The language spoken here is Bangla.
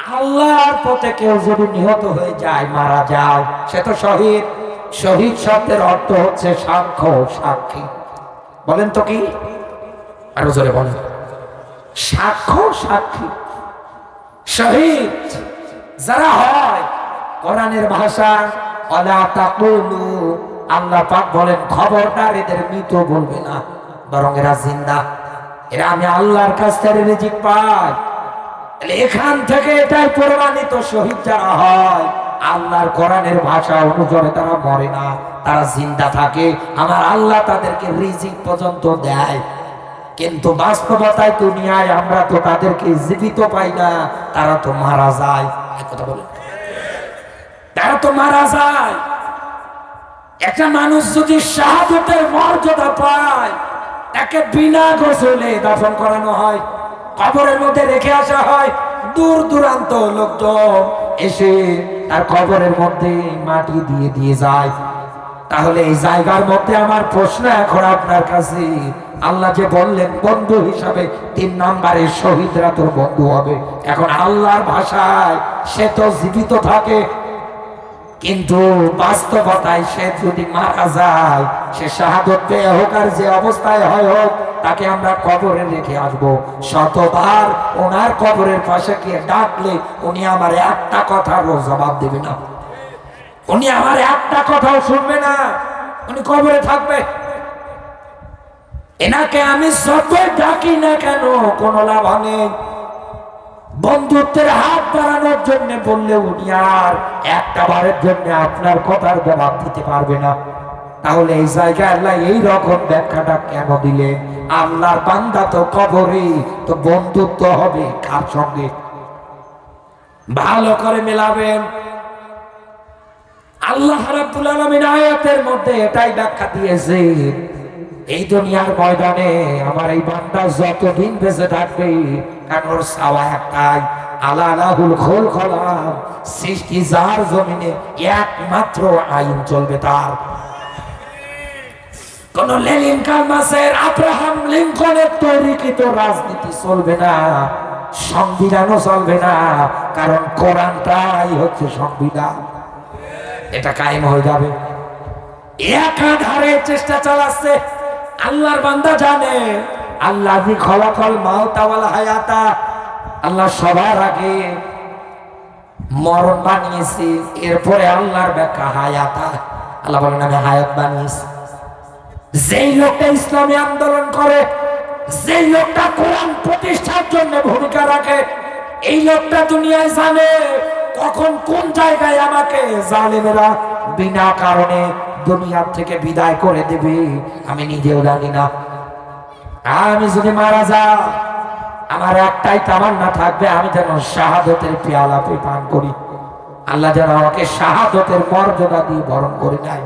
আল্লাহর পথে কেউ যদি নিহত হয়ে যায়, মারা যায়, সে তো শহীদ। শহীদ শব্দের অর্থ হচ্ছে সাক্ষ্য, সাক্ষী। বলেন তো কি? আরো জোরে বলেন। সাক্ষ্য, সাক্ষী। শহীদ যারা হয়, কোরআনের ভাষা ওয়ালা তাকুলু, আল্লাহ পাক বলেন খবরদার এদের মৃত বলবে না, বরং এরা জিন্দা। এরা আমি আল্লাহর কাছ থেকে রিজিক পায়। এখান থেকে এটাই প্রমাণিত, শহীদ যারা হয় আল্লাহর কোরআনের ভাষা অনুযায়ী তারা মরে না, তারা জিন্দা থাকে। আমার আল্লাহ তাদেরকে রিজিক পর্যন্ত দেয়। কিন্তু বাস্তবতায় দুনিয়ায় আমরা তো তাদেরকে জীবিত পাই না, তারা তো মারা যায়। কথা বলেন, তারা তো মারা যায়। একটা মানুষ যদি শাহাদাতের মর্যাদা পায়, তাকে বিনা গোসলে দাফন করানো হয়, কবরের মধ্যে রেখে আসা হয়। দূর দূরান্ত লোকজন এসে তার কবরের মধ্যে মাটি দিয়ে দিয়ে যায়। তাহলে এই জায়গার মধ্যে আমার প্রশ্ন এখন আপনার কাছে, আল্লাহ যে বললেন বন্ধু হিসাবে 3 নম্বরে শহীদরা তোর বন্ধু হবে। এখন আল্লাহর ভাষায় সে তো জীবিত থাকে, কিন্তু বাস্তবতায় সে যদি মারা যায়, সে শাহাদত পেয়ে হোক আর যে অবস্থায় হয় হোক, তাকে আমরা কবরে রেখে আসবো। শতবার ওনার কবরের পাশে গিয়ে ডাকলে উনি আমার একটা কথারও জবাব দেবে না, উনি আমার একটা কথাও শুনবে না, উনি কবরে থাকবে। এনাকে আমি যতই ডাকি না কেন কোনো লাভ নেই। বন্ধুত্বের হাত বাড়ানোর জন্য বললে উনি আর একটা বারের জন্য আপনার কথার জবাব দিতে পারবে না। তাহলে এই জায়গায় আল্লাহ এই রকম ব্যাখ্যাটা কেন দিলেন? আল্লাহর বান্দা তো কবরে, তো বন্ধুত্ব হবে কার সঙ্গে? ভালো করে মেলাবেন। আল্লাহ রাব্বুল আলামিন আয়াতের মধ্যে এটাই ব্যাখ্যা দিয়েছে, এই দুনিয়ার ময়দানে আমার এই বান্দা যতদিন বেঁচে থাকবে, কারণ ওর চাওয়া একটাই, আলালাহুল খুলকলাম, সৃষ্টি যার জমিনে একমাত্র আইন চলবে তার। কোন লেনিন কালমাসের আব্রাহাম লিঙ্কনের তৈরিকৃত রাজনীতি চলবে না, সংবিধানও চলবে না, কারণ কোরআনটাই হচ্ছে সংবিধান। এটা কায়েম হয়ে যাবে। একাধারে চেষ্টা চালাচ্ছে। আল্লাহর বান্দা জানে আল্লাযী খলাকাল মাউতা ওয়াল হায়াতা, আল্লাহ সবার আগে মরণ বানিয়েছে, এরপরে আল্লাহর ব্যাখ্যা হায়াতা। আল্লাহ বলেন আমি হায়াত বানিয়েছি। যেই লোকটা ইসলামী আন্দোলন করে, যেই লোকটা কোরআন প্রতিষ্ঠার জন্য ভূমিকা রাখে, এই লোকটা দুনিয়ায় জানে কখন কোন জায়গায় আমাকে জালেমেরা বিনা কারণে দুনিয়া থেকে বিদায় করে দেবে, আমি নিজেও জানি না। আমি যদি মারা যাই, আমার একটাই তামান্না থাকবে, আমি যেন শাহাদতের পেয়ালা পান করি। আল্লাহ যেন আমাকে শাহাদতের মর্যাদা দিয়ে বরণ করে নেয়।